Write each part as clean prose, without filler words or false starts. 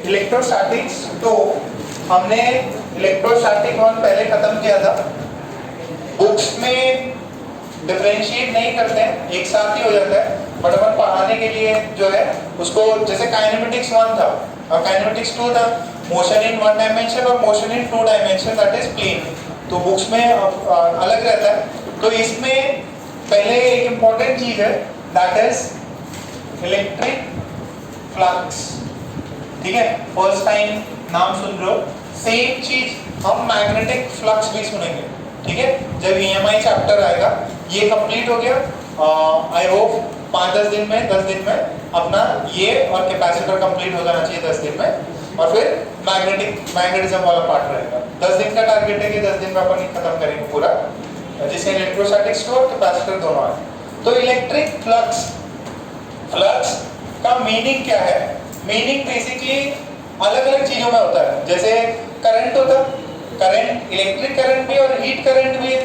Electrostatics तो हमने electrostatic one पहले खत्म किया था। बुक्स में डिफरेंशिएट नहीं करते हैं, एक साथ ही हो जाता है, बट अपन पढ़ाने के लिए जो है उसको, जैसे काइनेमेटिक्स वन था और काइनेमेटिक्स टू था, मोशन इन वन डायमेंशन और motion in two dimension, that is plane. तो बुक्स में अलग रहता है। तो इसमें पहले एक इंपॉर्टेंट चीज है, दैट इज इलेक्ट्रिक फ्लक्स। ठीक है, फर्स्ट टाइम नाम सुन रहे हो। सेम चीज हम मैग्नेटिक फ्लक्स भी सुनेंगे। ठीक है, जब ईएमआई चैप्टर आएगा, ये कंप्लीट हो गया आई होप 5-10 दिन में, 10 दिन में अपना ये और कैपेसिटर कंप्लीट हो जाना चाहिए 10 दिन में, और फिर मैग्नेटिज्म वाला पार्ट रहेगा। 10 दिन का टारगेट है कि 10 दिन में अपन खत्म करेंगे पूरा, जिसमें इलेक्ट्रोस्टैटिक्स और कैपेसिटर दोनों आए। तो इलेक्ट्रिक फ्लक्स का मीनिंग क्या है? मीनिंग बेसिकली अलग अलग चीजों में होता है। जैसे करंट होता है, करंट इलेक्ट्रिक करंट भी और हीट करंट भी है।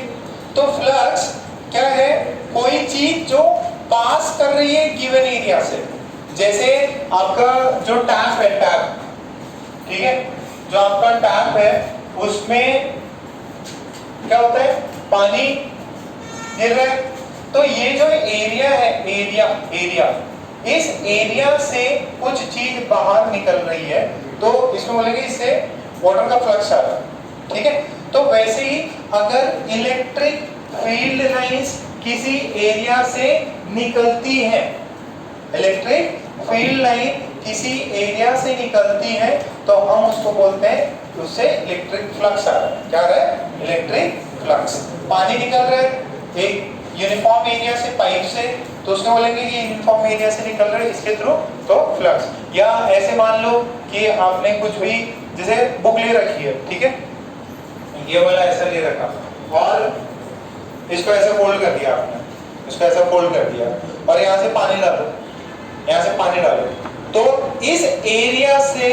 तो फ्लक्स क्या है? कोई चीज जो पास कर रही है गिवन एरिया से। जैसे आपका जो टैप है, टैप, ठीक है, जो आपका टैप है उसमें क्या होता है? पानी गिर रहा है। तो ये जो एरिया है, एरिया इस एरिया से कुछ चीज बाहर निकल रही है, तो इसमें बोलेंगे इससे वाटर का फ्लक्स आ रहा है। ठीक है, तो वैसे ही अगर इलेक्ट्रिक फील्ड लाइंस किसी एरिया से निकलती है, इलेक्ट्रिक फील्ड लाइन किसी एरिया से निकलती है, तो हम उसको बोलते हैं, उससे इलेक्ट्रिक फ्लक्स आ रहा है। क्या आ रहा है? Electric flux. पानी निकल रहा है एक यूनिफॉर्म एरिया से, पाइप से, तो उसको बोलेंगे कि यूनिफॉर्म एरिया से निकल रहा है इसके थ्रू, तो फ्लक्स। या ऐसे मान लो कि आपने कुछ भी, जैसे बुक ले रखी है, ठीक है, ये वाला ऐसा ले रखा और इसको ऐसे फोल्ड कर दिया आपने, इसको ऐसा फोल्ड कर दिया और यहाँ से पानी डालो, यहाँ से पानी डालो, तो इस एरिया से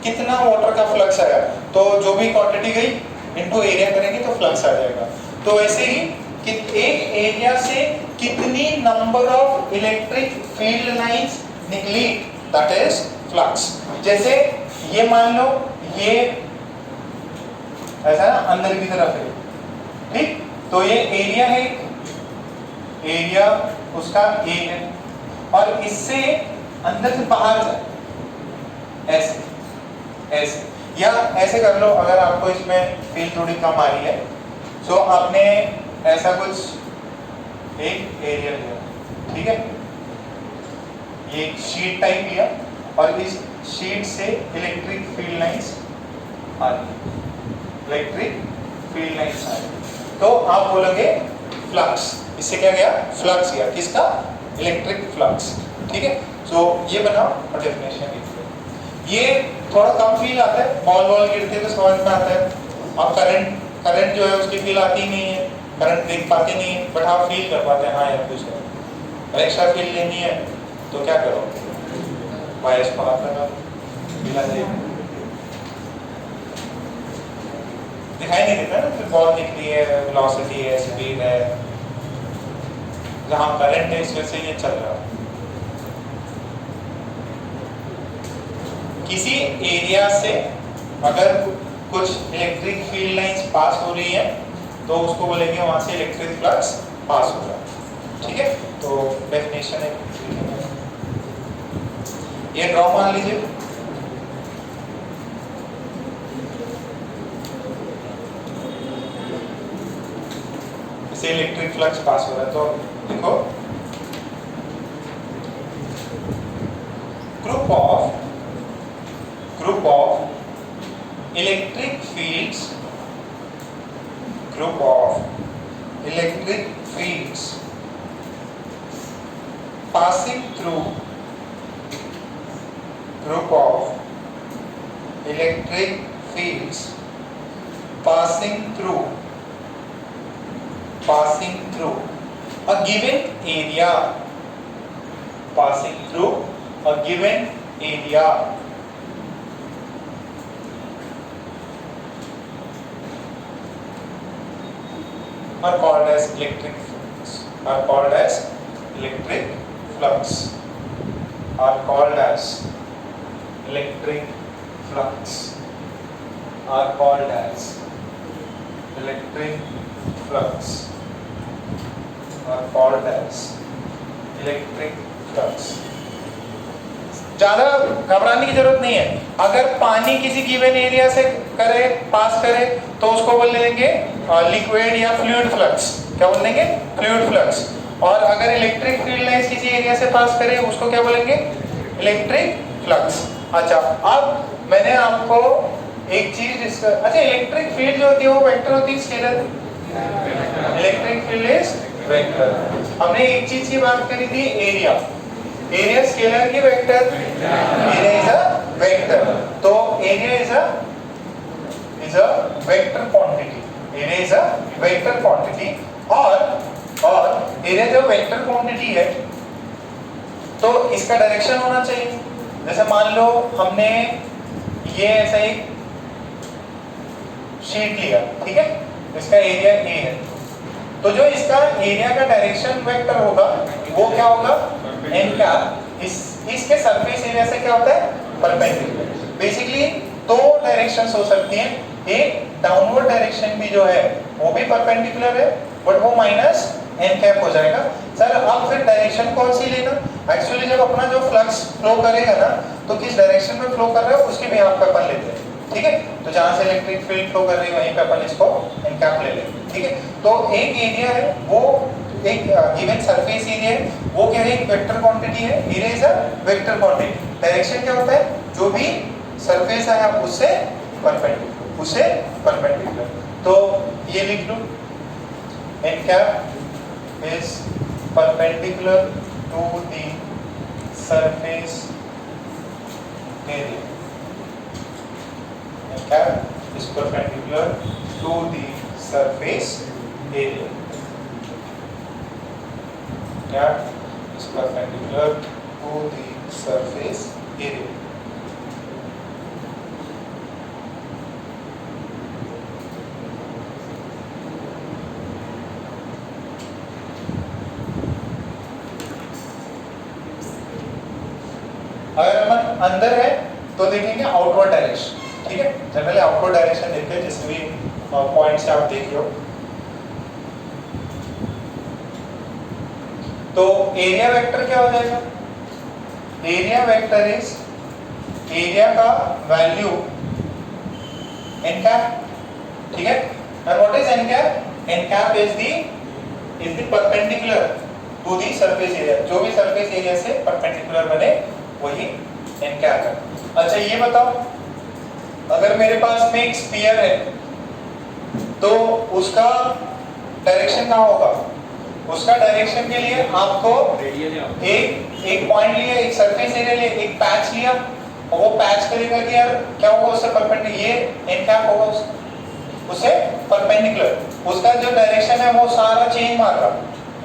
कितना वाटर का फ्लक्स आया, तो जो भी क्वांटिटी गई इनटू एरिया करेंगे तो फ्लक्स आ जाएगा। तो वैसे ही कि एक एरिया से कितनी number of electric field lines निकली, दैट इज फ्लक्स। जैसे ये मान लो, ये ऐसा ना अंदर की तरफ है, ठीक, तो ये एरिया है, एरिया उसका ए है, और इससे अंदर से बाहर जाए ऐसे ऐसे, या ऐसे कर लो अगर आपको इसमें फील्ड थोड़ी कम आ रही है। सो आपने ऐसा कुछ एक एरिया लिया, ठीक है, ये शीट टाइप लिया और इस शीट से इलेक्ट्रिक फील्ड लाइंस आ रही, इलेक्ट्रिक फील्ड लाइंस आ रही, तो आप बोलोगे फ्लक्स। इससे क्या गया? फ्लक्स गया। किसका? Electric flux. ठीक है, सो ये बनाओ और डेफिनेशन लिख लो। ये थोड़ा कम फील आता है, बॉल गिरते तो समझ में आता है, और करंट जो है उसकी फील आती नहीं है, करंट देख पाते नहीं है, बट आप फील कर पाते हैं, हाँ यार कुछ है। एक्स्ट्रा फील लेनी है तो क्या करो? वायर्स को हाथ लगा मिला दे, दिखाई नहीं देता ना, फिर बॉल दिख रही है, वेलोसिटी है, स्पीड है, जहां करंट है इस वजह से ये चल रहा है। किसी एरिया से अगर कुछ इलेक्ट्रिक फील्ड लाइंस पास हो रही है तो उसको बोलेंगे वहां से इलेक्ट्रिक फ्लक्स पास हो रहा है। ठीक है, तो डेफिनेशन है, ये ड्रॉ मान लीजिए। इसे इलेक्ट्रिक फ्लक्स पास हो रहा है, तो देखो group of electric fields, group of electric fields passing through, group of electric fields passing through a given area, passing through a given area are called as electric flux, are called as electric flux, are called as electric flux are called as electric flux are called as electric flux. ज्यादा घबराने की जरूरत नहीं है. अगर पानी किसी given area से करे पास करे तो उसको बोल देंगे लिक्विड या फ्लूइड फ्लक्स. क्या बोल देंगे? Fluid flux. और अगर इलेक्ट्रिक फील्ड लाइंस किसी एरिया से पास करे उसको क्या बोलेंगे? Electric flux. अच्छा, अब मैंने आपको एक चीज अच्छा, इलेक्ट्रिक फील्ड जो होती है वो वेक्टर होती है scalar? Electric field is vector. हमने एक चीज की बात करी थी, एरिया. एरिया स्केलर की vector? Area is a vector. तो area is a vector quantity. Area is a vector quantity. और एरिया जब वेक्टर क्वांटिटी है तो इसका डायरेक्शन होना चाहिए. जैसे मान लो हमने ये ऐसा एक शीट लिया, ठीक है, इसका एरिया ए है, तो जो इसका एरिया का डायरेक्शन वेक्टर होगा वो क्या होगा? N cap. इसके सरफेस एरिया से क्या होता है? परपेंडिकुलर. बेसिकली दो डायरेक्शंस हो सकती हैं. एक डाउनवर्ड डायरेक्शन भी जो है वो भी परपेंडिकुलर है, बट वो माइनस एन कैप हो जाएगा. सर अब फिर डायरेक्शन कौन सी लेना? एक्चुअली जब अपना जो फ्लक्स फ्लो करेगा ना तो किस डायरेक्शन में फ्लो कर रहा है उसके भी आप पे अपन लेते हैं, ठीक है. तो जहां से इलेक्ट्रिक फील्ड फ्लो कर रही है वहीं पे अपन इसको एन कैप ले लेंगे, ठीक है. तो एक एरिया है वो एक गिवन सरफेस एरिया है, वो क्या है? एक वेक्टर क्वांटिटी है. Area is a vector quantity. Direction क्या होता है? जो भी सरफेस है आप उससे परपेंडिकुलर. तो ये लिख लो, N cap is perpendicular to the surface area. N cap is perpendicular to the surface area. That is perpendicular to the surface area. अगर अपन अंदर है तो देखेंगे आउटवर्ड डायरेक्शन, ठीक है. जनरली आउटवर्ड डायरेक्शन देखते हैं जिस भी पॉइंट से आप देख रहे हो. तो एरिया वेक्टर क्या हो जाएगा? एरिया वेक्टर इज एरिया का वैल्यू एन कैप, ठीक है. And what is n cap? N cap is the perpendicular to the surface area. जो भी सरफेस एरिया से परपेंडिकुलर बने वही एन कैप है. अच्छा ये बताओ, अगर मेरे पास में एक स्फीयर है तो उसका डायरेक्शन कहाँ होगा? उसका डायरेक्शन के लिए आपको एक पॉइंट लिया, एक सरफेस एरिया लिया, एक पैच लिया, और वो पैच करेगा कि यार क्या होगा उससे परपेंडिकुलर, ये एन कैप होगा उससे परपेंडिकुलर. उसका जो डायरेक्शन है वो सारा चेंज मार रहा.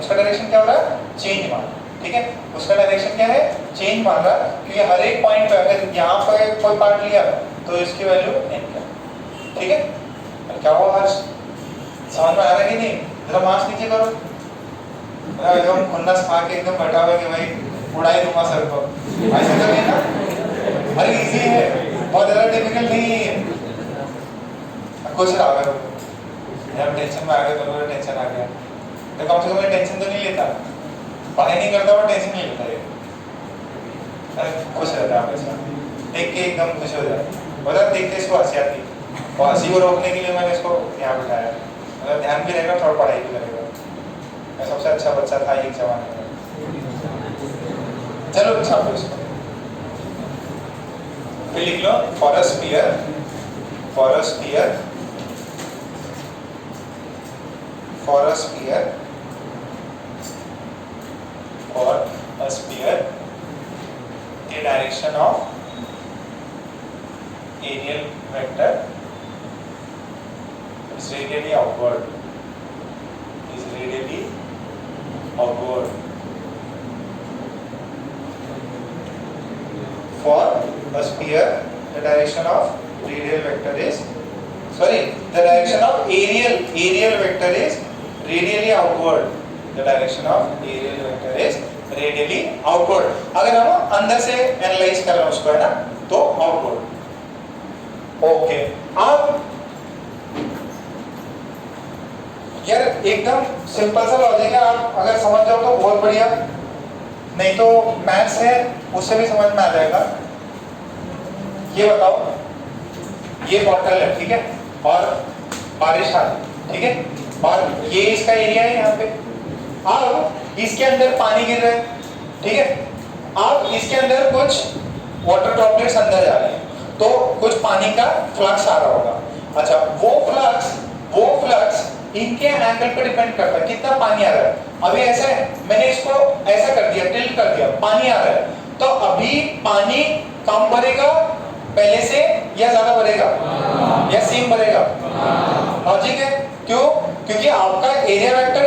उसका डायरेक्शन क्या हो रहा है? चेंज मार, ठीक है. उसका डायरेक्शन क्या है? चेंज मार रहा. क्योंकि हर एक पॉइंट पे अगर यहाँ पे कोई पार्ट लिया तो इसकी वैल्यू एन कैप, ठीक है. क्या हुआ आज समझ में आ रहा है कि नहीं? जरा मार्क्स नीचे करो. एकदम खुन्नस खा के एकदम बैठा हुआ कि भाई उड़ाई दूंगा सर को, ऐसा तो नहीं ना. अरे इजी है, बहुत ज़्यादा डिफिकल्ट नहीं है. खुश रहा अगर यार टेंशन में आ गया तो मेरा टेंशन आ गया तो कम से कम टेंशन तो नहीं लेता. पढ़ाई नहीं करता और टेंशन नहीं लेता है. अरे खुश रहता है हमेशा, देख के एकदम खुश हो जाता. बता देखते इसको हंसी आती, और हंसी को रोकने के लिए मैंने इसको यहाँ बिठाया. अगर ध्यान भी रहेगा थोड़ा पढ़ाई भी करेगा. मैं सबसे अच्छा बच्चा था एक जमाने में. चलो अच्छा इसको फिर लिख लो. For a sphere for a sphere the direction of aerial vector is radially outward. For a sphere the direction of radial vector is the direction of aerial vector is radially outward. The direction of aerial vector is radially outward. अगर हम अंदर से analyse कर रहे हैं उसको है ना तो outward. ओके, अब यार एकदम सिंपल सा लॉजिक है, आप अगर समझ जाओ तो बहुत बढ़िया, नहीं तो मैथ्स है उससे भी समझ में आ जाएगा। ये बताओ, ये बॉटल है, ठीक है, और बारिश आ रही, ठीक है, और ये इसका एरिया है यहाँ पे। अब इसके अंदर पानी गिर रहा है, ठीक है, अब इसके अंदर कुछ वाटर ड्रॉपलेट्स अंदर जा रहे हैं, तो कुछ पानी का फ्लक्स आ रहा होगा। अच्छा, वो फ्लक्स इनके एंगल पे डिपेंड करता है कितना पानी आ रहा है। अभी ऐसा है, मैंने इसको ऐसा कर दिया, टिल्ट कर दिया, पानी आ रहा है, तो अभी पानी कम भरेगा पहले से या ज्यादा भरेगा या सेम भरेगा? लॉजिक है, क्यों? क्योंकि आपका एरिया वेक्टर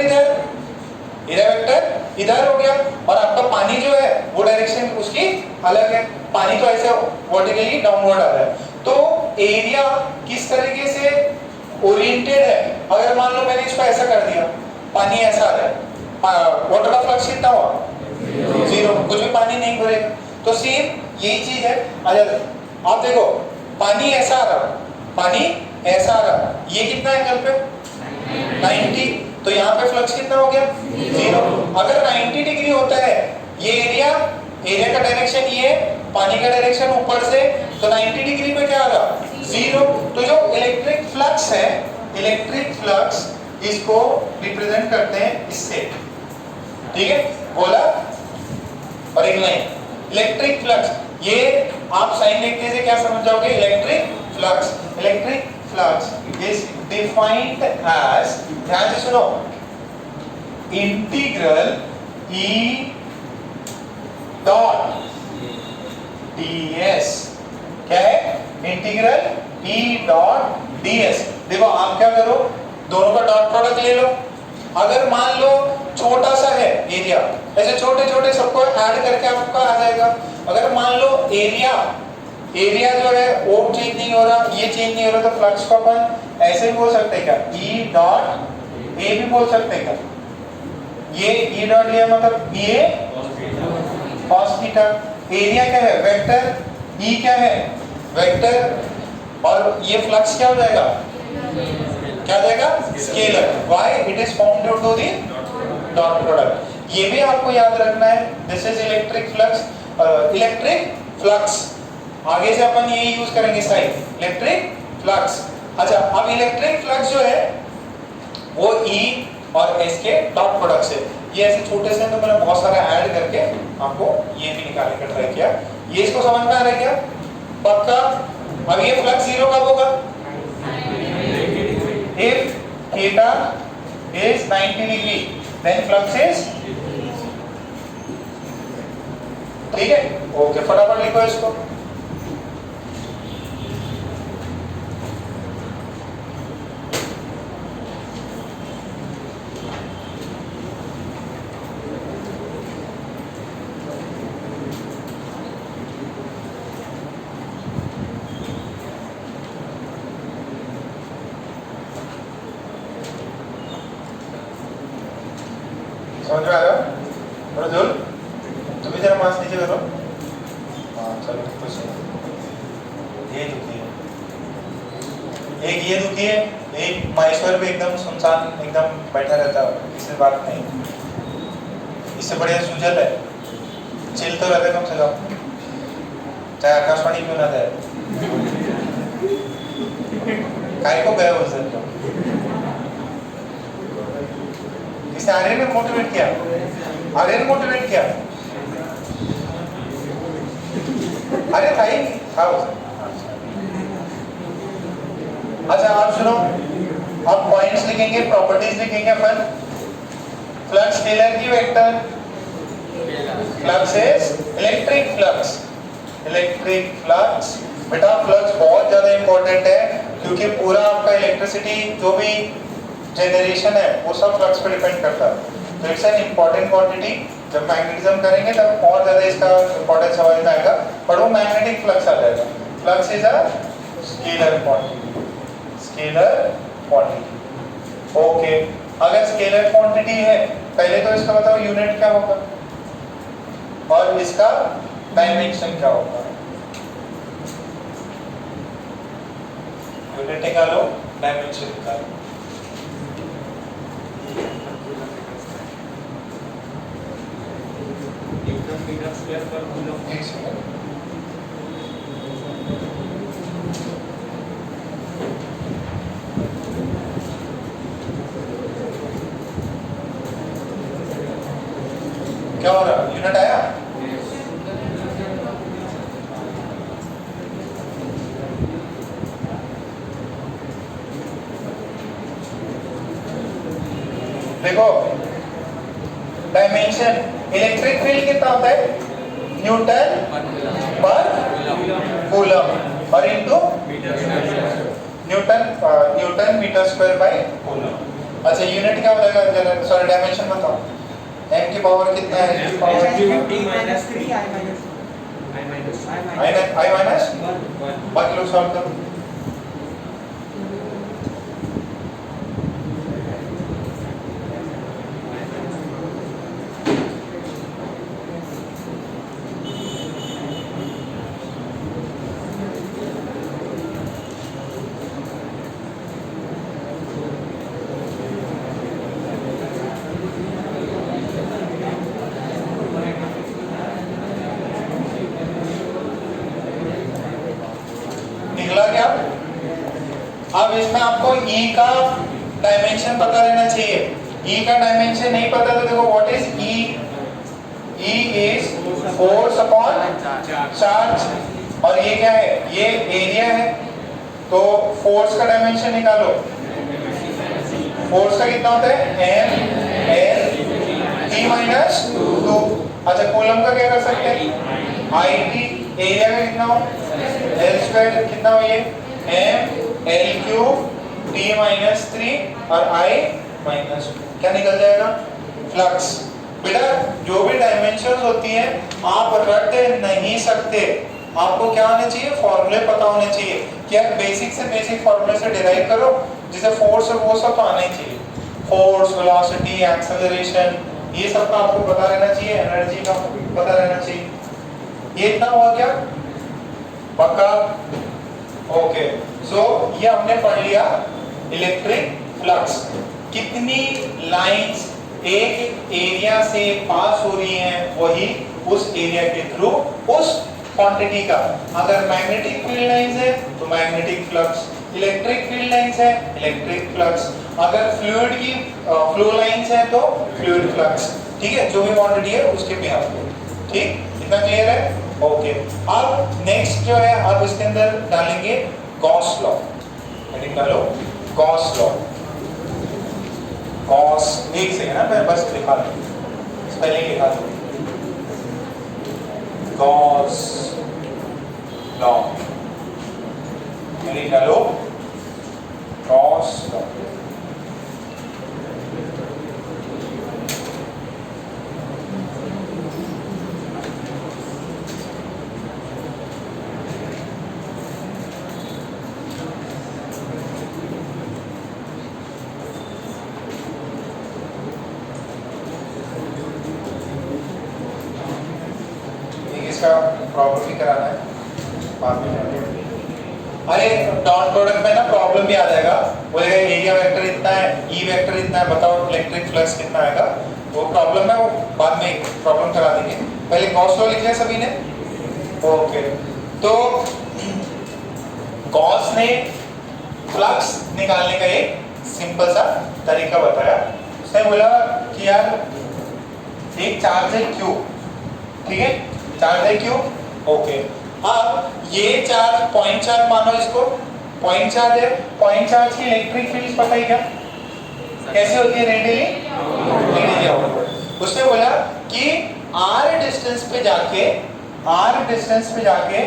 इधर हो गया और आपका पानी जो है वो डायरेक्शन उसकी अलग है। पानी तो ऐसे वर्टिकली डाउनवर्ड आ रहा है, तो एरिया किस तरीके से ओरिएंटेड है। अगर मान लो मैंने इसको ऐसा कर दिया, पानी ऐसा आ रहा है, वाटर का फ्लक्स कितना हुआ? 0, कुछ भी पानी नहीं भरेगा। तो सेम यही चीज है। अच्छा आप देखो, पानी ऐसा आ रहा, ये कितना एंगल पे? 90, तो यहाँ पे फ्लक्स कितना हो गया? 0। अगर 90 डिग्री होता है ये एरिया का डायरेक्शन ये है, पानी का डायरेक्शन ऊपर से, तो 90 डिग्री पे क्या आ रहा? 0। तो जो इलेक्ट्रिक फ्लक्स है, इलेक्ट्रिक फ्लक्स इसको रिप्रेजेंट करते हैं इससे, ठीक है, बोला और एक लाइन इलेक्ट्रिक फ्लक्स। ये आप साइन लिखने से क्या समझ जाओगे? Electric flux is defined as, ध्यान से सुनो, इंटीग्रल E डॉट ds। क्या है? Integral E dot ds। देखो आप क्या करो, दोनों का डॉट प्रोडक्ट ले लो। अगर मान लो छोटा सा है एरिया, ऐसे छोटे छोटे सबको ऐड करके आपका आ जाएगा। अगर मान लो एरिया जो है वो चेंज नहीं हो रहा, ये चेंज नहीं हो रहा, तो फ्लक्स को अपन ऐसे भी बोल सकते हैं क्या? E डॉट A भी बोल सकते हैं क्या? ये E डॉट A मतलब ये cos थीटा। एरिया क्या है? वेक्टर। E क्या है? वेक्टर। और ये फ्लक्स क्या हो जाएगा? क्या हो जाएगा? Scalar. Why? It is found due to the dot product. ये भी आपको याद रखना है। This is electric flux. आगे से अपन ये यूज करेंगे साइड, इलेक्ट्रिक फ्लक्स। अच्छा, अब इलेक्ट्रिक फ्लक्स जो है वो E और S के डॉट प्रोडक्ट से, ये ऐसे छोटे से, तो मैंने बहुत सारे ऐड करके आपको ये भी निकालने का ट्राई किया। ये इसको समझ में आ रहा है क्या? पक्का? अब ये फ्लक्स 0 कब होगा? If theta is 90 degree, then flux is, ठीक है, ओके, फटाफट लिखो इसको। समझ में आ रहा? प्रज्वल, तुम भी जरा मास्क नीचे करो। हाँ चलो, कुछ ये दुखी है, एक ये दुखी है, एक माहेश्वर भी एकदम सुनसान एकदम बैठा रहता है, किसी बात नहीं। इससे बढ़िया सुजल है, चिल तो रहते कम से कम, चाहे आकाशवाणी क्यों ना जाए। काय को गए उस दिन? किसने? आर्यन ने मोटिवेट किया, अरे था ही था। अच्छा आप सुनो, अब पॉइंट्स लिखेंगे, प्रॉपर्टीज लिखेंगे अपन। फ्लक्स स्केलर की vector, flux is electric flux. बेटा फ्लक्स बहुत ज्यादा इंपॉर्टेंट है, क्योंकि पूरा आपका इलेक्ट्रिसिटी जो भी जनरेशन है वो सब फ्लक्स पर डिपेंड करता है। तो इट्स एन इंपॉर्टेंट क्वांटिटी। जब मैग्नेटिज्म करेंगे तब और ज्यादा इसका इंपॉर्टेंस समझ में आएगा, पर वो मैग्नेटिक फ्लक्स आ जाएगा। Flux is a scalar quantity. Okay, अगर स्केलर क्वांटिटी है, पहले तो इसका बताओ यूनिट क्या होगा और इसका डायमेंशन क्या होगा। यूनिट निकालो, डायमेंशन निकालो। मीटर स्क्वायर पर कूलम। एक सेकंड, क्या हो रहा है? यूनिट आया? देखो डायमेंशन, इलेक्ट्रिक फील्ड कितना होता है? न्यूटन पर कूलम और into newton metre square by coulomb. अच्छा यूनिट क्या हो जाएगा? सॉरी डायमेंशन बताओ। m की पावर कितना है? i माइनस बाकी लोग सॉल्व करो। निकला क्या? अब इसमें आपको E का डायमेंशन पता रहना चाहिए। E का डायमेंशन नहीं पता तो देखो what is E? E is force upon charge और ये क्या है? ये एरिया है। तो फोर्स का डायमेंशन निकालो। फोर्स का कितना होता है? M L T minus 2। अच्छा कूलम का क्या कर सकते हैं? I T एरिया का कितना हो? L स्क्वायर कितना हो? ये M L cube T minus 3 और I माइनस 2। क्या निकल जाएगा? फ्लक्स। बेटा जो भी डायमेंशंस होती हैं आप रट नहीं सकते। आपको क्या होना चाहिए? फॉर्मूले पता होने चाहिए कि आप बेसिक से बेसिक फॉर्मूले से डिराइव करो, जिसे फोर्स और वो सब तो आना ही चाहिए। फोर्स, वेलोसिटी, एक्सेलरेशन, ये सब का आपको पता रहना चाहिए। एनर्जी का पता रहना चाहिए। ये इतना हुआ क्या? पक्का? ओके। सो ये हमने पढ़ लिया इलेक्ट्रिक फ्लक्स। कितनी लाइंस एक एरिया से पास हो रही हैं, वही उस एरिया के थ्रू उस क्वांटिटी का। अगर मैग्नेटिक फील्ड लाइंस है तो magnetic flux, electric field lines है इलेक्ट्रिक फ्लक्स, अगर फ्लूइड की फ्लो लाइंस है तो फ्लूइड फ्लक्स। ठीक है, जो भी क्वांटिटी है उसके बिहाफ पे। ठीक, इतना क्लियर है? ओके। अब नेक्स्ट जो है आप इसके अंदर डालेंगे गॉस लॉ। हेडिंग डालो गॉस लॉ। गॉस, एक सेकंड ना, मैं बस लिखा दूं, स्पेलिंग लिखा दूं। गॉस लॉ, हेडिंग डालो गॉस लॉ। इसका प्रॉब्लम भी कराना है बाद में। अरे डॉट प्रोडक्ट में ना प्रॉब्लम भी आ जाएगा, बोलेगा एरिया वेक्टर इतना है, ई वेक्टर इतना है, बताओ इलेक्ट्रिक फ्लक्स कितना आएगा। वो प्रॉब्लम है, वो बाद में प्रॉब्लम करा देंगे। पहले गॉस लॉ लिख लिया सभी ने? ओके। तो गॉस ने फ्लक्स निकालने का एक सिंपल सा तरीका बताया। उसने बोला कि यार एक चार्ज है Q, ठीक है, चार्ज है Q, ओके। अब ये चार्ज पॉइंट चार्ज मानो, इसको पॉइंट चार्ज है। पॉइंट चार्ज की इलेक्ट्रिक फील्ड पता है क्या? कैसे होती है? Radially outward. उसने बोला कि r डिस्टेंस पे जाके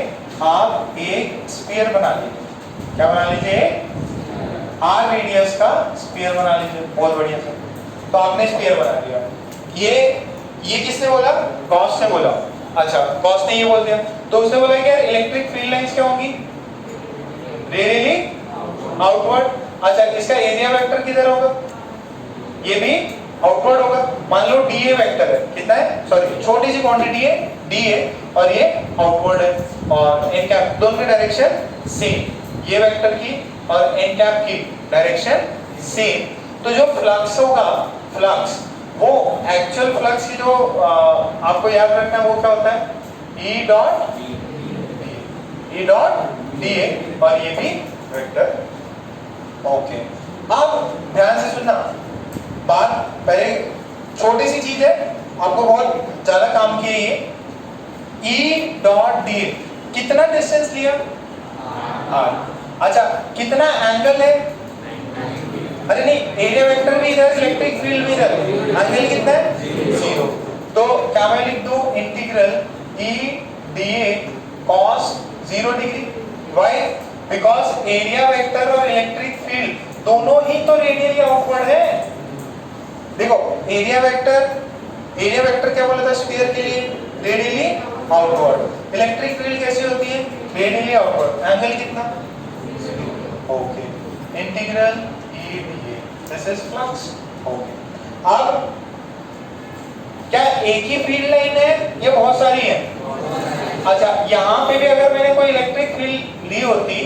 आप एक स्फीयर बना लीजिए। क्या बना लीजिए? r रेडियस का स्फीयर बना लीजिए। बहुत बढ़िया सर। तो आपने स्फीयर बना लिया। ये किसने बोला? गॉस ने बोला। अच्छा, गॉस ने ये बोल दिया तो उसने बोला कि यार इलेक्ट्रिक फील्ड लाइंस क्या होंगी? Radially outward. अच्छा, इसका एरिया वेक्टर किधर होगा? ये भी आउटवर्ड होगा। मान लो डीए वेक्टर है, कितना है? सॉरी, छोटी सी क्वांटिटी है डीए और ये आउटवर्ड है, और इनका दोनों की डायरेक्शन सेम। ये वेक्टर की और एन कैप की डायरेक्शन सेम। तो जो फ्लक्स होगा, फ्लक्स वो एक्चुअल फ्लक्स की जो आपको याद रखना है वो क्या होता है, ई डॉट डी ए, और ये भी वेक्टर। ओके, अब ध्यान से सुनना बात, पहले छोटी सी चीज है, आपको बहुत ज्यादा काम की है ये। ई डॉट डी ए कितना डिस्टेंस लिया, आर। अच्छा, कितना एंगल है, अरे नहीं, एरिया वेक्टर भी इधर, इलेक्ट्रिक फील्ड भी इधर, एंगल कितना है, 0। तो क्या मैं लिख दूं, integral E D A cos 0 degree. Why? Because area vector और इलेक्ट्रिक फील्ड दोनों ही तो रेडियली आउटवर्ड है। देखो, एरिया वेक्टर क्या बोला था स्फीयर के लिए, रेडियली आउटवर्ड। इलेक्ट्रिक फील्ड कैसी होती है, रेडियली आउटवर्ड। एंगल कितना, okay, integral E D A, this is flux. Okay, अब क्या एक ही फील्ड लाइन है, ये बहुत सारी है। अच्छा, यहाँ पे भी अगर मैंने कोई इलेक्ट्रिक फील्ड ली होती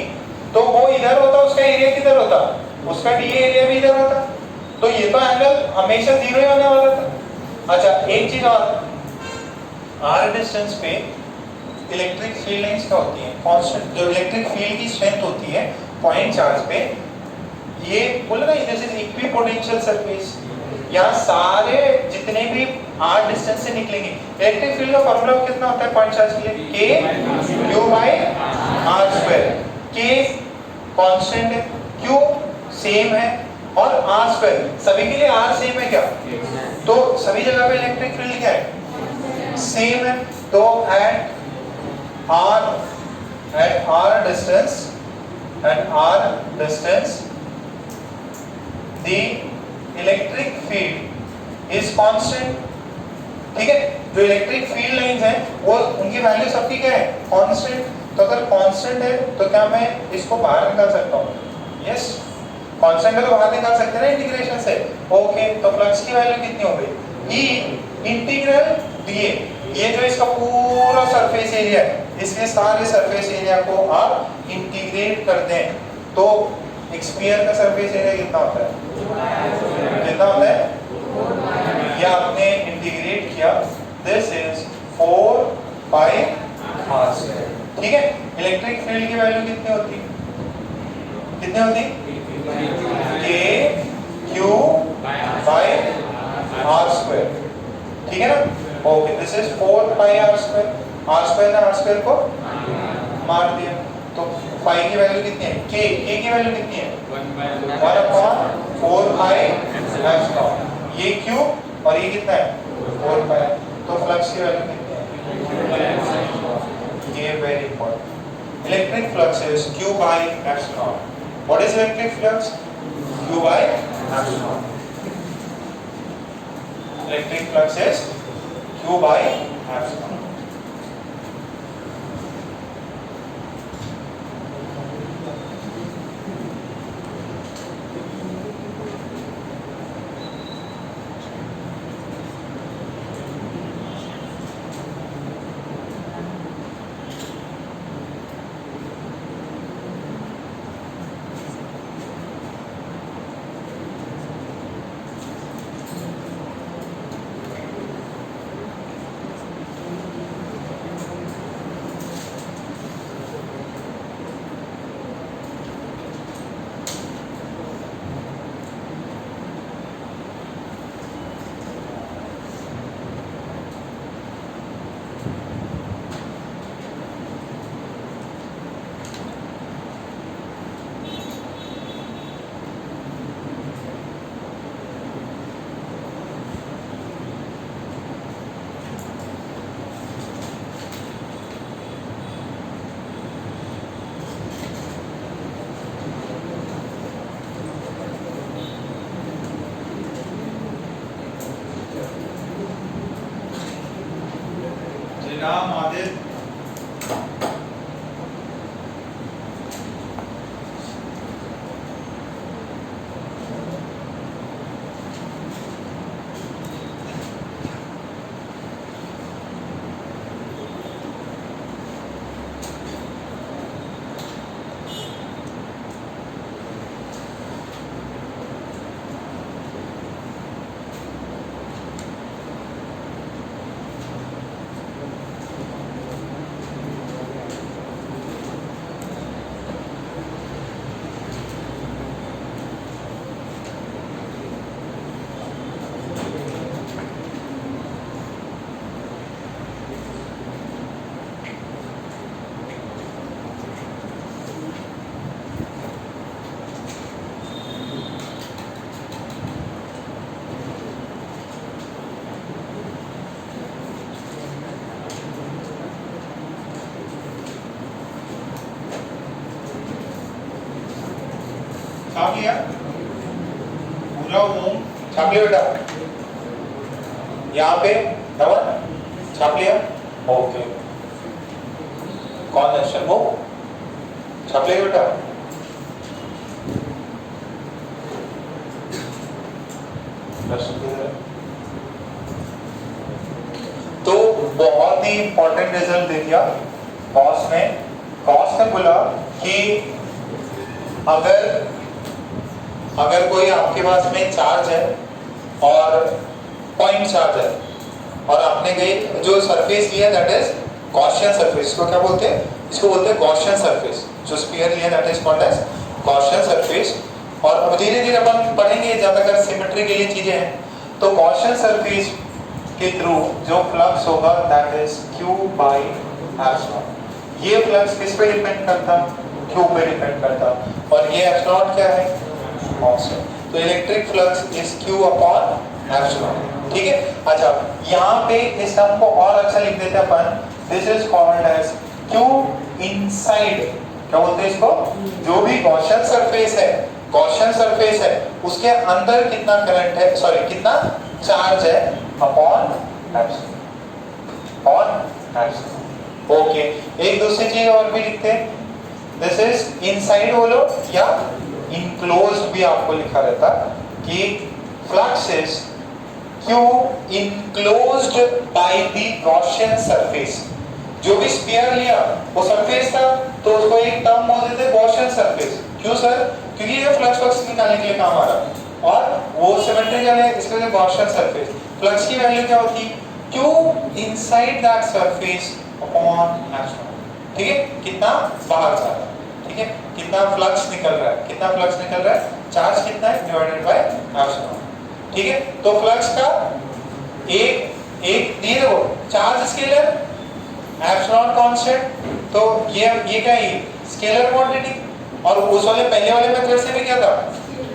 तो वो इधर होता, उसका एरिया किधर होता, उसका डी एरिया भी इधर होता, तो ये तो एंगल हमेशा 0 ही होने वाला था। अच्छा, एक चीज और, आर डिस्टेंस पे इलेक्ट्रिक फील्ड लाइंस क्या होती है, कांस्टेंट। जो इलेक्ट्रिक फील्ड की स्ट्रेंथ होती है पॉइंट चार्ज पे, ये बोला ना, दिस इज इक्विपोटेंशियल सरफेस। यहाँ सारे जितने भी आर डिस्टेंस से निकलेंगे, इलेक्ट्रिक फील्ड का फॉर्मूला कितना होता है पॉइंट चार्ज के लिए, के क्यू बाई आर स्क्वायर। के कांस्टेंट है, क्यू सेम है, और आर स्क्वायर, सभी के लिए आर सेम है क्या, तो सभी जगह पे इलेक्ट्रिक फील्ड क्या है, सेम है। तो at r distance the electric field is constant। ठीक है, जो इलेक्ट्रिक फील्ड लाइंस हैं वो उनकी वैल्यू सबकी क्या है, कांस्टेंट। तो अगर कांस्टेंट है तो क्या मैं इसको बाहर निकाल सकता हूँ, यस, कांस्टेंट है तो बाहर निकाल सकते हैं ना इंटीग्रेशन से। ओके, तो फ्लक्स की वैल्यू कितनी हो गई, ई इंटीग्रल डी ए, ये जो इसका पूरा सरफेस एरिया है, इसके सारे सरफेस एरिया को आप इंटीग्रेट कर दें तो एक स्फीयर का सरफेस एरिया कितना होता है, कितना होता है, ये आपने इंटीग्रेट किया, this is 4 pi r square. ठीक है, इलेक्ट्रिक फील्ड की वैल्यू कितनी होती, कितनी होती, के क्यू बाई आर स्क्वायर। ठीक है ना, okay, this is 4 pi r square. R square ने आर स्क्वायर को मार दिया, तो पाई की वैल्यू कितनी है, के की वैल्यू कितनी है, 1/4 पाई एप्सिलॉन। ये क्यू और ये कितना है, 4 पाई। तो फ्लक्स की वैल्यू कितनी है, ये very important. Electric flux is q by epsilon। What is electric flux, q by epsilon। Electric flux is q by epsilon। छाप लिया पूरा ओम छाप लिया बेटा यहाँ पे धवन छाप लिया ओके कौन है शर्मो छाप लिया बेटा तो बहुत ही इंपॉर्टेंट रिजल्ट दे दिया कॉस ने बोला कि अगर कोई आपके पास में चार्ज है और पॉइंट चार्ज है और आपने कहीं जो सरफेस लिया दैट इज गॉसियन सरफेस इसको क्या बोलते हैं इसको बोलते हैं गॉसियन सरफेस जो स्फीयर लिया that is called as Gaussian surface और अब धीरे धीरे अपन पढ़ेंगे ज्यादातर सिमेट्री के लिए चीजें हैं तो गॉसियन सरफेस के थ्रू जो फ्लक्स होगा that is q by epsilon ये फ्लक्स किस पे डिपेंड करता q पे डिपेंड करता और ये एप्सिलॉन क्या है कांस्टेंट तो electric flux is q upon epsilon ठीक है अच्छा यहाँ पे इस टर्म को और अच्छा लिख देते हैं अपन this is called as q inside क्या बोलते हैं इसको जो भी गॉसियन सरफेस है उसके अंदर कितना करंट है सॉरी कितना चार्ज है अपॉन एप्सिलॉन ओके एक दूसरी चीज और भी लिखते हैं दिस इज इनसाइड बोलो या इनक्लोज्ड भी आपको लिखा रहता कि flux is q enclosed by the Gaussian surface जो भी स्फीयर लिया वो सरफेस था तो उसको एक टर्म बोल देते गॉसियन सरफेस क्यों सर क्योंकि ये फ्लक्स निकालने के लिए काम आ रहा और वो सिमेट्रिकल है इसके लिए गॉसियन सरफेस फ्लक्स की वैल्यू क्या होती q inside that surface upon epsilon ठीक है कितना बाहर जा रहा है ठीक है कितना फ्लक्स निकल रहा है चार्ज कितना है डिवाइडेड बाय एप्सिलॉन ठीक है तो फ्लक्स का एक दिए देखो चार्ज स्केलर एप्सिलॉन कांस्टेंट तो ये क्या है स्केलर क्वांटिटी और उस वाले पहले वाले मेथड से भी क्या था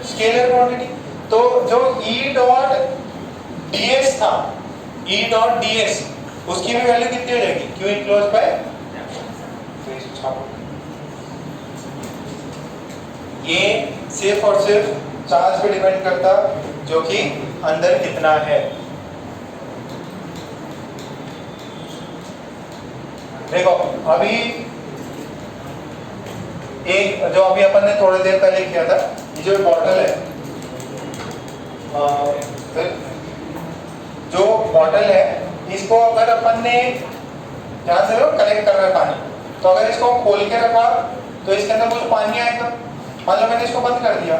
स्केलर क्वांटिटी तो जो E डॉट ds था E डॉट ds उसकी भी वैल्यू कितनी हो जाएगी q इनक्लोज बाय ये सिर्फ और सिर्फ चार्ज पे डिपेंड करता जो कि अंदर कितना है देखो अभी एक जो अभी अपन ने थोड़ी देर पहले किया था ये जो बॉटल है जो बॉटल है इसको अगर अपन ने ध्यान से कलेक्ट कर रहा है पानी तो अगर इसको खोल के रखा तो इसके अंदर कुछ पानी आएगा मान लो मैंने इसको बंद कर दिया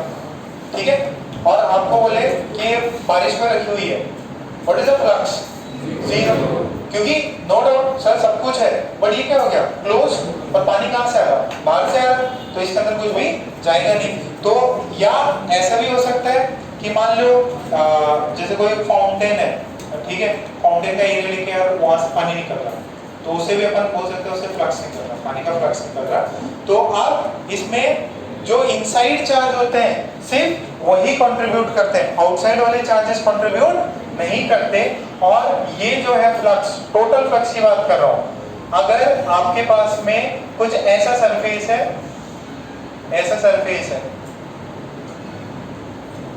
ठीक है और आपको बोले कि बारिश में रखी हुई है what is the flux zero क्योंकि नो डाउट सर सब कुछ है बट ये क्या हो गया क्लोज और पानी कहाँ से आ रहा बाहर से आ रहा तो इसके अंदर कुछ भी जाएगा नहीं तो या ऐसा भी हो सकता है कि मान लो जैसे कोई फाउंटेन है ठीक है फाउंटेन का एरिया लेके यार वहां से पानी निकल रहा तो उसे भी अपन बोल सकते हैं उससे फ्लक्स निकल रहा पानी का फ्लक्स निकल रहा तो अब इसमें जो इनसाइड चार्ज होते हैं सिर्फ वही कंट्रीब्यूट करते हैं आउटसाइड वाले चार्जेस कंट्रीब्यूट नहीं करते और ये जो है फ्लक्स टोटल फ्लक्स की बात कर रहा हूं अगर आपके पास में कुछ ऐसा सरफेस है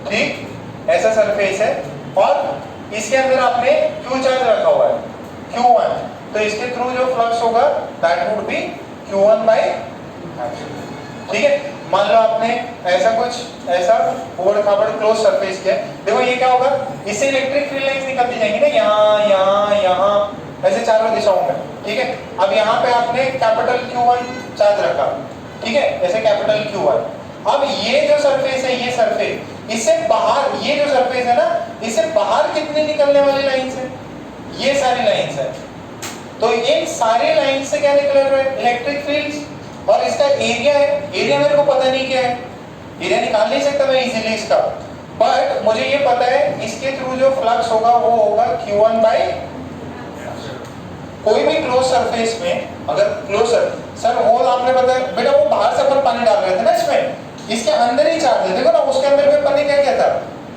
ठीक ऐसा सरफेस है और इसके अंदर आपने Q चार्ज रखा हुआ है Q1 तो इसके थ्रू जो फ्लक्स होगा that would be Q1 bye ठीक है मान लो आपने ऐसा ओवर खाबड़ क्लोज सरफेस किया देखो ये क्या होगा इससे इलेक्ट्रिक फील्ड लाइंस निकलती जाएंगी ना यहाँ ऐसे चारों दिशाओं में ठीक है अब यहाँ पे आपने कैपिटल Q1 चार्ज रखा ठीक है ऐसे कैपिटल Q1 अब ये जो सरफेस है ये सरफेस इससे बाहर ये जो सरफेस है ना इससे बाहर कितनी निकलने वाली लाइंस है ये सारी लाइंस है तो इन सारे लाइंस से क्या निकल रहा है इलेक्ट्रिक फील्ड्स और इसका एरिया है एरिया मेरे को पता नहीं क्या है एरिया निकाल नहीं सकता मैं इजीली इसका बट मुझे ये पता है इसके थ्रू जो फ्लक्स होगा वो होगा Q1 बाय कोई भी क्लोज सरफेस में अगर क्लोज सर होल आपने बताया बेटा वो बाहर से अपन पानी डाल रहे थे ना इसमें इसके अंदर ही चार्ज है देखो ना उसके अंदर में अपन ने क्या कहता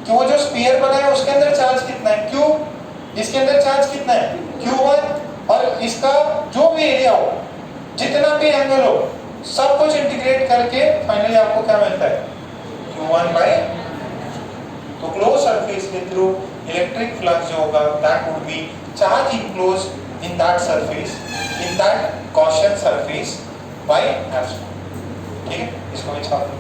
कि वो जो स्फीयर बना है उसके अंदर चार्ज कितना है Q इसके अंदर चार्ज कितना है Q1 और इसका जो भी एरिया हो जितना भी एंगल हो सब कुछ इंटीग्रेट करके फाइनली आपको क्या मिलता है Q1 by, तो क्लोज सरफेस के थ्रू इलेक्ट्रिक फ्लक्स जो होगा that would be charge enclosed in that surface, in that Gaussian surface by epsilon. ठीक है, इसको मैं छाप दूं।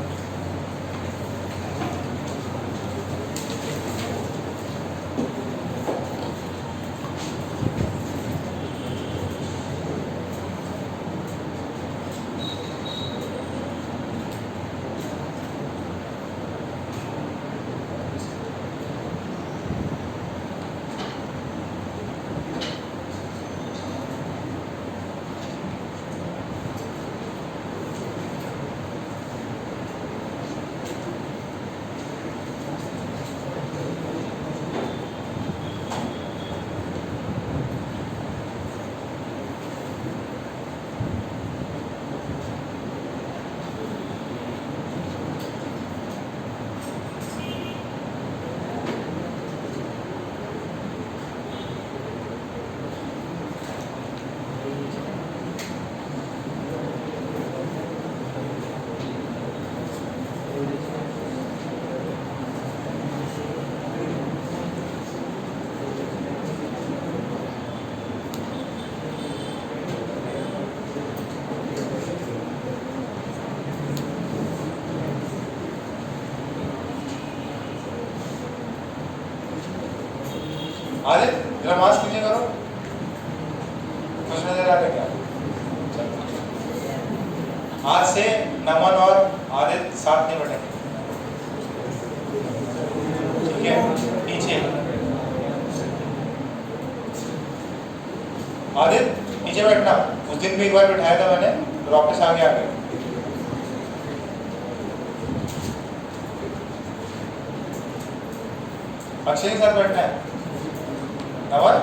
आदित्य जरा मास्क नीचे करो, कुछ नजर आ रहा है क्या? आज से नमन और आदित्य साथ नहीं बैठेंगे, ठीक है? नीचे आदित्य नीचे बैठना। उस दिन भी एक बार बिठाया था मैंने, तो वापस आगे आ गए। अक्षय के साथ बैठना है। नमन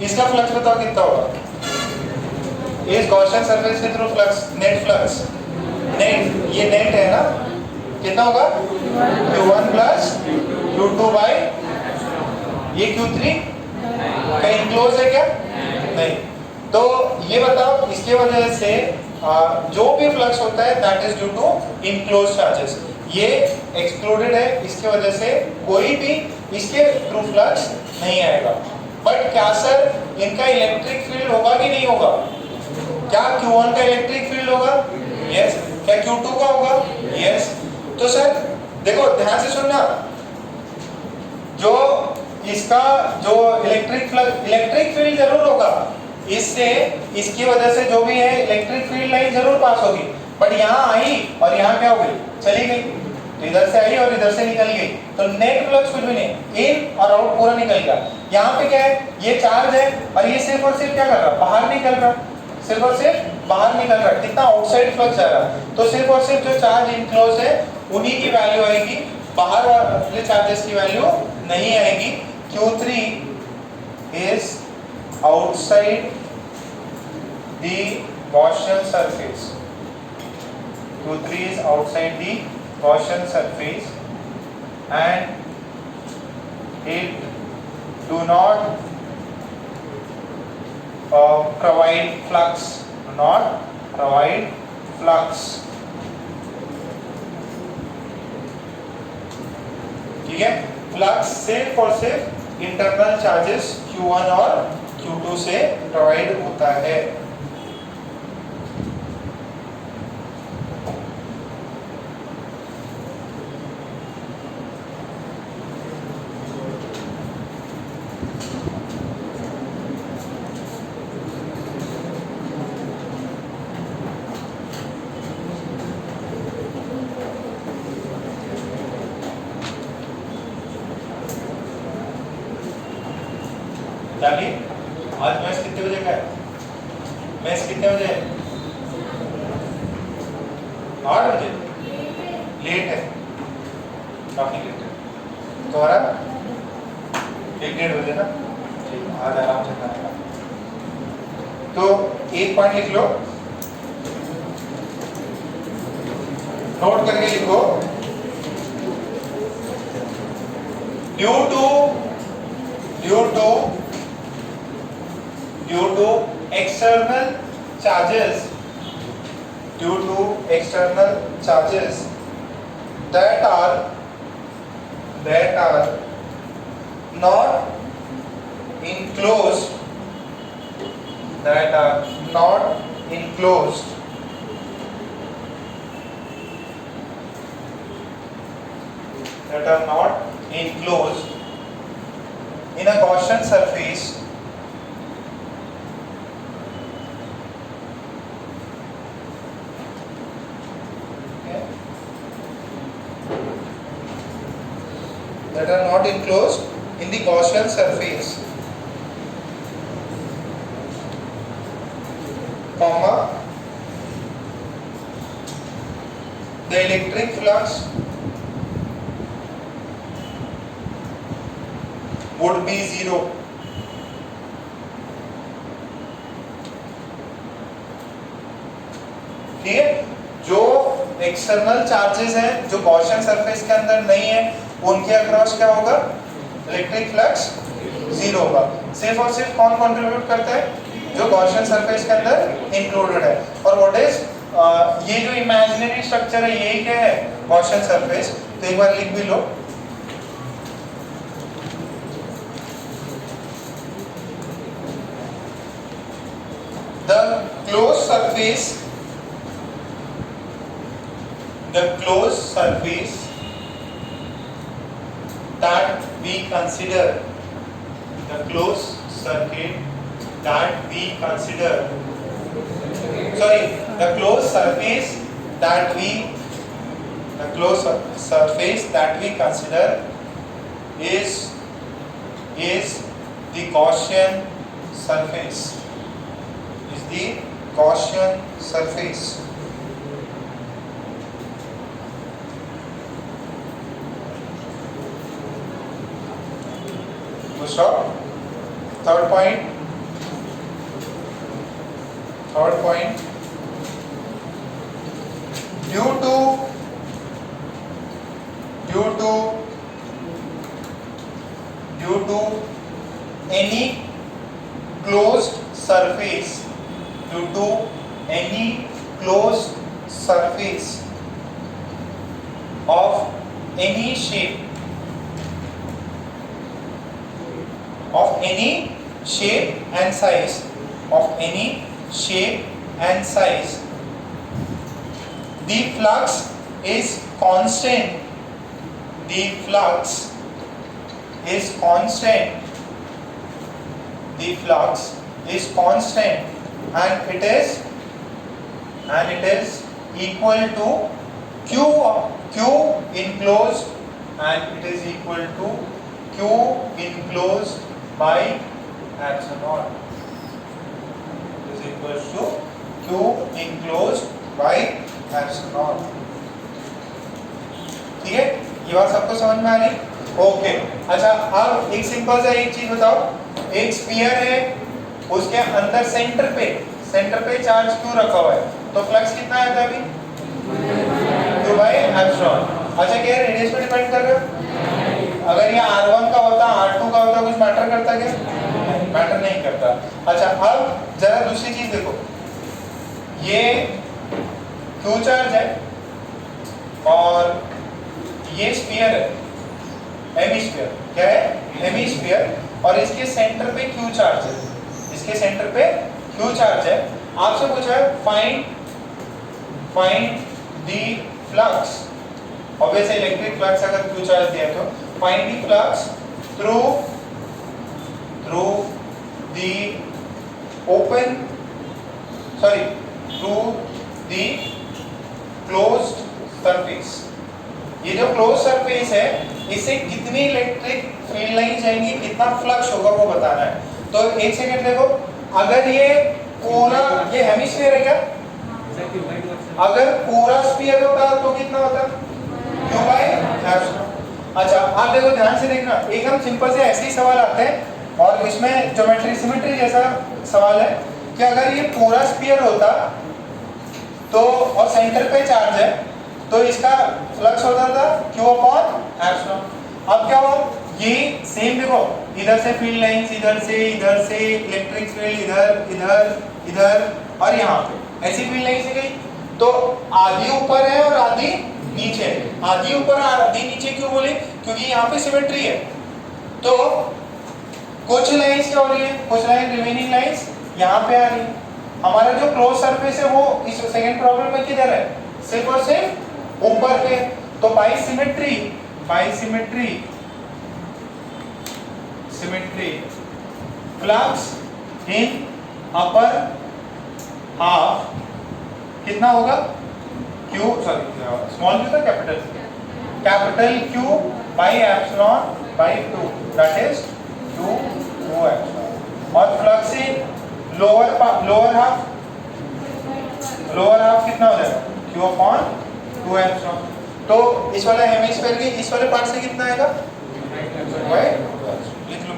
इसका फ्लक्स बताओ कितना होगा? इस गॉसियन सरफेस के through flux, net flux, net, ये नेट है ना, कितना होगा? Q1 प्लस Q2 बाई, ये Q3 का इनक्लोज है क्या? नहीं। तो ये बताओ, इसके वजह से जो भी फ्लक्स होता है that is due to enclose charges. ये एक्सक्लूडेड है, इसके वजह से कोई भी इसके थ्रू फ्लक्स नहीं आएगा। बट क्या सर इनका इलेक्ट्रिक फील्ड होगा कि नहीं होगा? क्या Q1 का इलेक्ट्रिक फील्ड होगा? यस। क्या Q2 का होगा? यस। तो सर देखो ध्यान से सुनना, जो इसका जो इलेक्ट्रिक फील्ड जरूर होगा, इससे इसकी वजह से जो भी है इलेक्ट्रिक फील्ड लाइन जरूर पास होगी। बट यहाँ आई और यहाँ क्या हो गई? चली गई। तो इधर से आई और इधर से निकल गई, तो नेट फ्लक्स कुछ भी नहीं, इन और आउट पूरा निकल गया। यहाँ पे क्या है? ये चार्ज है और ये सिर्फ और सिर्फ क्या कर रहा? बाहर निकल रहा, सिर्फ और सिर्फ बाहर निकल रहा। कितना आउटसाइड फ्लक्स जा रहा? तो सिर्फ और सिर्फ जो चार्ज इनक्लोज है उन्हीं की वैल्यू आएगी, बाहर वाले चार्जेस की वैल्यू नहीं आएगी। Q3 is outside the Gaussian surface. Q3 is outside the Gaussian surface and it do not provide flux. Do not provide flux. ठीक है? फ्लक्स सिर्फ और सिर्फ इंटरनल चार्जेस Q1 और Q2 से प्रोवाइड होता है। डाली आज मैच कितने बजे का है? मैच कितने बजे है? 8 बजे। लेट है, काफी लेट है। तुम्हारा 1-1:30 बजे ना? ठीक, आज आराम से खाएगा। तो एक पॉइंट लिख लो, नोट करके लिखो, due to external charges that are not enclosed in a Gaussian surface that are not enclosed in the Gaussian surface, comma, the electric flux would be zero. ठीक है, जो एक्सटर्नल चार्जेस हैं जो Gaussian surface के अंदर नहीं है उनके अक्रॉस क्या होगा, इलेक्ट्रिक फ्लक्स जीरो होगा। सिर्फ और सिर्फ कौन कंट्रीब्यूट करता है, जो गॉसियन सरफेस के अंदर इंक्लूडेड है। और व्हाट इज ये जो इमेजिनरी स्ट्रक्चर है यही क्या है, गॉसियन सरफेस। तो एक बार लिख भी लो, the closed surface that we consider, the closed surface that we consider is the Gaussian surface. Stop. Third point, due to any closed surface of any shape and size, the flux is constant. And it is equal to Q enclosed, and it is equal to Q enclosed by epsilon. It is equal to Q enclosed by epsilon. ठीक है, ये बात सबको समझ में आ रही? Okay, अच्छा अब एक सिंपल सा एक चीज बताओ, एक स्फीयर है, उसके अंदर सेंटर पे चार्ज क्यू रखा हुआ है, तो फ्लक्स कितना आया था अभी, Q by epsilon। अच्छा क्या रेडियस पे डिपेंड कर रहा है? अगर ये R1 का होता, R2 का होता, कुछ मैटर करता क्या? मैटर नहीं करता। अच्छा अब जरा दूसरी चीज देखो, ये Q चार्ज है और ये स्फीयर है, हेमिस्फीयर। क्या है? हेमिस्फीयर। और इसके सेंटर पे Q चार्ज है, आपसे पूछा है find the flux, obviously electric flux अगर Q चार्ज दिया तो find the flux through the closed surface. ये जो क्लोज सरफेस है इससे कितनी इलेक्ट्रिक फील्ड लाइन जाएंगी, कितना फ्लक्स होगा वो बताना है। तो एक सेकंड देखो, अगर ये पूरा ये हेमिस्फीयर है क्या, अगर पूरा स्फीयर होता तो कितना होता, Q by epsilon। अच्छा आप देखो ध्यान से देखना, एक हम सिंपल से ऐसे ही सवाल आते हैं और इसमें ज्योमेट्री सिमेट्री जैसा सवाल है कि अगर ये पूरा स्फीयर होता तो और सेंटर पे चार्ज है तो इसका फ्लक्स होता था Q upon epsilon। अब क्या हुआ, ये सेम देखो, इधर से फील्ड लाइंस, इधर से इलेक्ट्रिक फील्ड, इधर इधर इधर और यहाँ पे ऐसी फील्ड लाइंस है गई। तो आधी ऊपर है और आधी नीचे है। आधी ऊपर आधी नीचे क्यों बोले? क्योंकि यहाँ पे सिमेट्री है। तो कुछ लाइंस क्या हो रही है, कुछ लाइन रिमेनिंग लाइंस यहाँ पे आ रही है। हमारा जो क्लोज सरफेस है वो इस सेकंड प्रॉब्लम में किधर है? सिर्फ और सिर्फ ऊपर पे। तो by symmetry flux in upper half कितना होगा? क्यू, सॉरी स्मॉल क्यू था capital Q by epsilon by 2, that is 2 epsilon. और फ्लक्स इन लोअर हाफ कितना हो जाएगा? Q upon 2 epsilon. तो इस वाले हेमिस्फीयर के इस वाले पार्ट से कितना आएगा? लिख लो।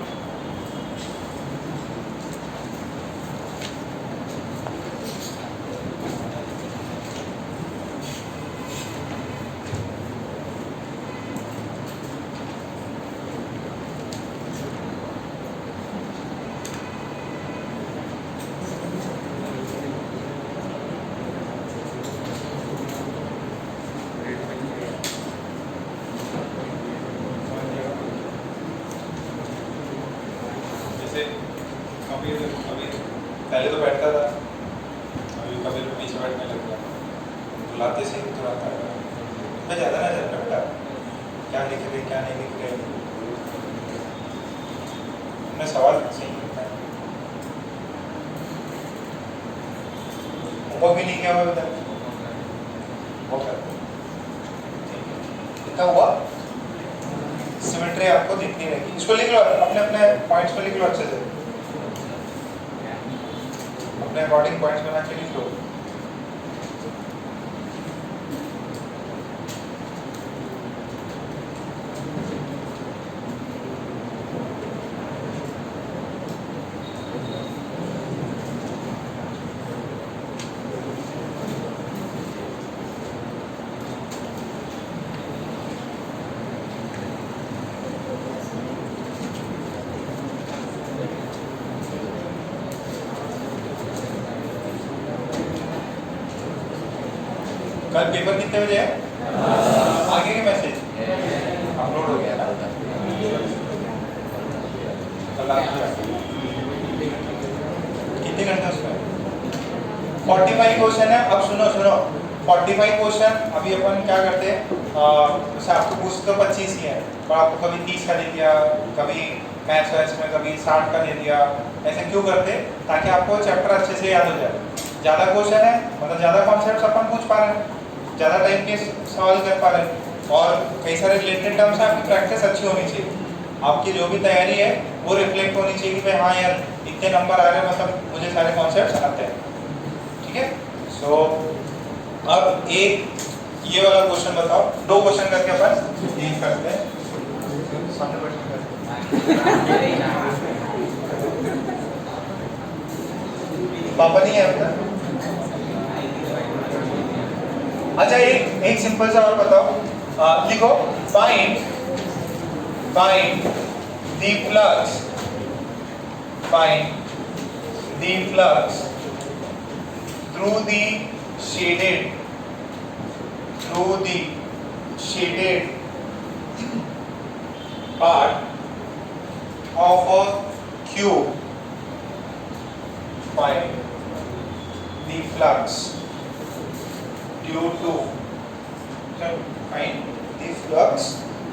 अभी पहले तो बैठता था, अभी कभी पीछे बैठने लग गया। बुलाते से ही तुरंत आ गया। मैं ज़्यादा ना जाता बेटा, क्या लिख रहे क्या नहीं लिख रहे, मैं सवाल सही लिखता है। होमवर्क भी नहीं किया हुआ बेटा, वो करते कितना हुआ? सिमेट्री आपको दिखनी रहेगी। इसको लिख लो, अपने अपने पॉइंट्स को लिख लो अच्छे से, अपने अकॉर्डिंग पॉइंट्स बना के लिख लो। कल पेपर कितने बजे है? आगे के मैसेज अपलोड हो गया ना? कल कितने घंटे उसमें? 45 क्वेश्चन है। अब सुनो 45 क्वेश्चन अभी अपन क्या करते हैं, जैसे आपको पूछ तो 25 ही है, पर आपको कभी 30 का दे दिया, कभी मैथ्स में कभी 60 का दे दिया। ऐसे क्यों करते? ताकि आपको चैप्टर अच्छे से याद हो जाए। ज़्यादा क्वेश्चन है मतलब ज़्यादा कॉन्सेप्ट अपन पूछ पा रहे हैं, ज़्यादा टाइप के सवाल कर पा रहे हैं, और कई सारे रिलेटेड टर्म्स है। आपकी प्रैक्टिस अच्छी होनी चाहिए, आपकी जो भी तैयारी है वो रिफ्लेक्ट होनी चाहिए कि भाई हाँ यार इतने नंबर आ रहे हैं, मतलब मुझे सारे कॉन्सेप्ट्स आते हैं। ठीक है, सो अब एक ये वाला क्वेश्चन बताओ, 2 क्वेश्चन करके अपन ये करते हैं। पापा नहीं है अपना? अच्छा एक सिंपल सा और बताओ, लिखो find the flux through the shaded part of a cube. Find the flux due to find the flux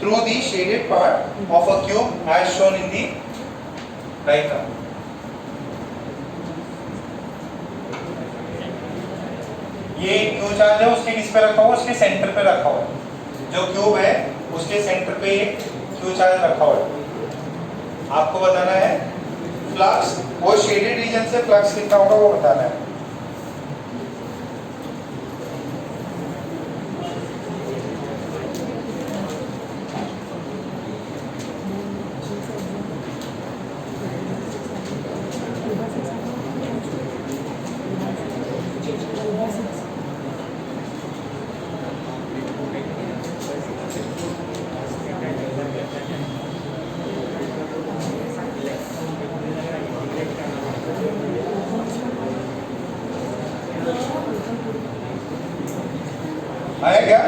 through the shaded part of a cube as shown in the diagram. ये Q charge है, उसके किस पे रखा हुआ? उसके centre पे रखा हुआ है। जो क्यूब है उसके सेंटर पे एक क्यू चार्ज रखा हुआ है। आपको बताना है फ्लक्स, वो शेडेड रीजन से फ्लक्स कितना होगा वो बताना है। आया क्या?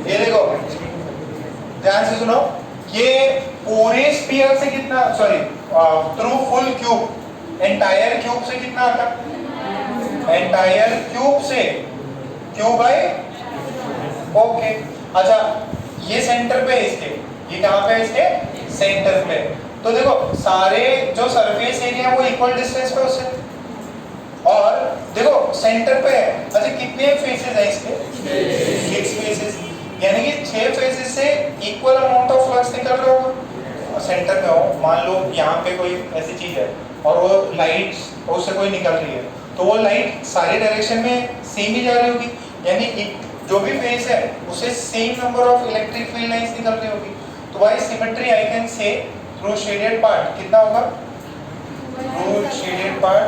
ये देखो ध्यान से सुनो, ये पूरे स्फीयर से कितना, sorry through full cube, entire cube से कितना आता? एंटायर क्यूब से क्यूब बाय, ओके। अच्छा ये सेंटर पे है इसके, ये कहाँ पे है इसके? सेंटर पे। तो देखो सारे जो सरफेस एरिया है वो इक्वल डिस्टेंस पे उससे, और देखो सेंटर पे है। अच्छा कितने फेसेस है इसके? 6 फेसेस, यानी कि 6 फेसेस से इक्वल अमाउंट ऑफ फ्लक्स निकल रहा होगा। सेंटर पे हो, मान लो यहाँ पे कोई ऐसी चीज है और वो लाइट उससे कोई निकल रही है, तो वो लाइट सारे डायरेक्शन में सेम ही जा रही होगी, यानी जो भी फेस है उसे same number of electric field lines निकल रही होगी। तो by symmetry I can say through shaded part कितना होगा? Through shaded part,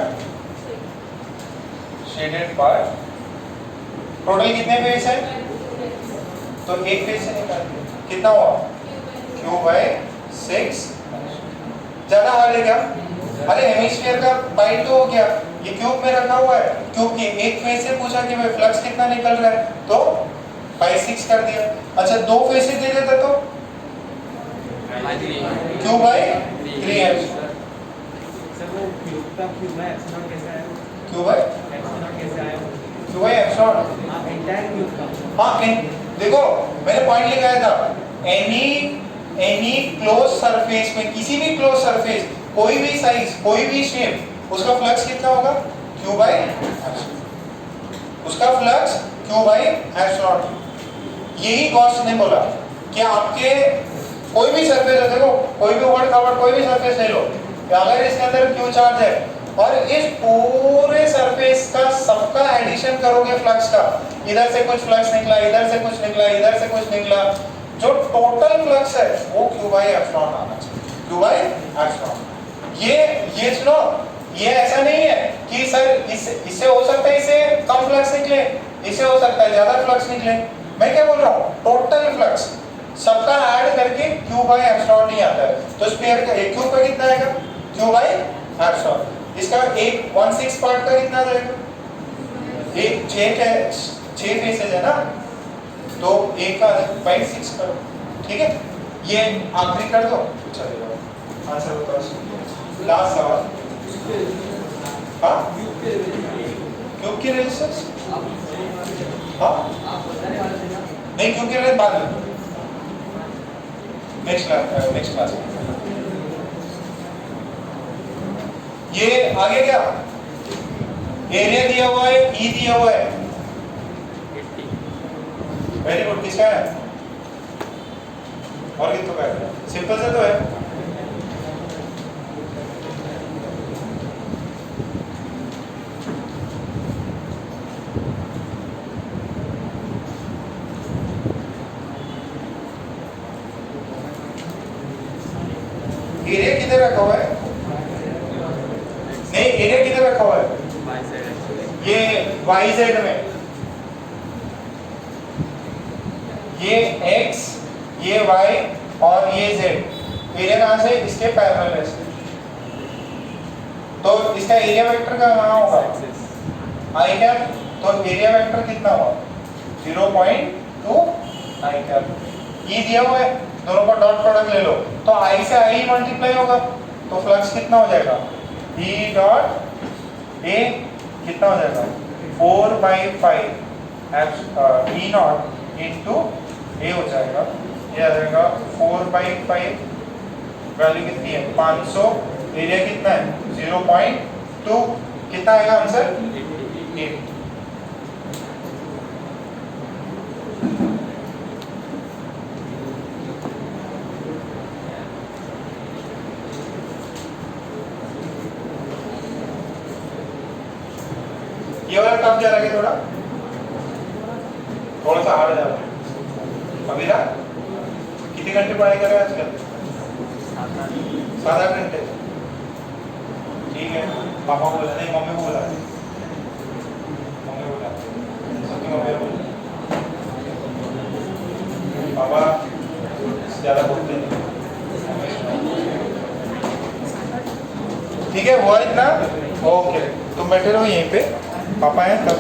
shaded part total कितने फेस है? तो एक फेस से निकाल कितना हुआ? Q by 6। ज्यादा हार्ड है क्या? अरे हेमिस्फीयर का बाइट तो हो गया, ये क्यूब में रखा हुआ है, क्यूब के एक फेस से पूछा कि भाई फ्लक्स कितना निकल रहा है, तो बाय 6 कर दिया। अच्छा 2 फेस से दे देता तो क्यू बाय 3 सर वो क्यूब का क्यूब है एप्सिलॉन कैसे आया? क्यू बाय एप्सिलॉन कैसे आया? क्यू बाय एप्सिलॉन, हां एंटायर क्यूब का। हाँ देखो मैंने पॉइंट लिखाया था, एनी क्लोज सरफेस में, किसी भी क्लोज सरफेस, कोई भी साइज, कोई भी शेप, उसका फ्लक्स कितना होगा? क्यू बाय एप्सिलॉन, उसका फ्लक्स क्यू बाय एप्सिलॉन। यही गॉस ने बोला कि आपके कोई भी सरफेस है, देखो कोई भी ओवर कवर कोई भी सरफेस ले लो, अगर इसके अंदर क्यू चार्ज है और इस पूरे सरफेस का सबका एडिशन करोगे फ्लक्स का, इधर से कुछ फ्लक्स निकला, इधर से कुछ निकला, इधर से कुछ निकला, जो टोटल फ्लक्स है वो क्यू बाय एप्सिलॉन आना चाहिए, क्यू बाय एप्सिलॉन। ये सुनो, ये ऐसा नहीं है कि सर इससे हो सकता है इससे कम फ्लक्स निकले, इससे हो सकता है ज्यादा फ्लक्स निकले। मैं क्या बोल रहा हूँ, टोटल फ्लक्स सबका ऐड करके क्यू बाय एप्सिलॉन ही आता है। तो स्फीयर का एक क्यूब का कितना आएगा? Q by epsilon. इसका एक 1/6 पार्ट का कितना जाएगा? एक 6 फेसेस है ना, तो एक का बाय 6 करो, ठीक है। ये आखिरी कर दो, चलेगा। आंसर बताओ, लास्ट सवाल। हाँ क्यूब की रेजिस्टेंस, हाँ नहीं क्यूब की रेजिस्टेंस बाद में, नेक्स्ट क्लास में। ये आगे क्या एरिया दिया हुआ है, ई दिया हुआ है, वेरी गुड। किसका है? और कितना का है? सिंपल से तो है। एरिया किधर रखा हुआ है? नहीं एरिया किधर रखा हुआ है? ये YZ में, ये X, ये Y और ये Z, एरिया कहाँ से? इसके पैरेलल है। तो इसका एरिया वेक्टर का कहाँ होगा? आई कैप। तो एरिया वेक्टर कितना हुआ? 0.2 आई कैप। ये दिया हुआ है, दोनों का डॉट प्रोडक्ट ले लो, तो आई से आई मल्टीप्लाई होगा, तो फ्लक्स कितना हो जाएगा? E डॉट ए कितना हो जाएगा? 4/5 E नॉट इंटू ए हो जाएगा, ये आ जाएगा 4/5, वैल्यू कितनी है? 500, एरिया कितना है? 0.2, कितना आएगा आंसर? 8। ये वाला टफ जा रहा है थोड़ा सा हार्ड जा रहा है। अभी ना कितने घंटे पढ़ाई कर रहे हैं आजकल? 7-8 घंटे। ठीक है, पापा को बोला नहीं, मम्मी को बोला, मम्मी बोला, सबकी मम्मी बोला, पापा ज्यादा बोलते नहीं। ठीक है, हुआ इतना? ओके, तुम बैठे रहो यहीं पे, पापा हैं तब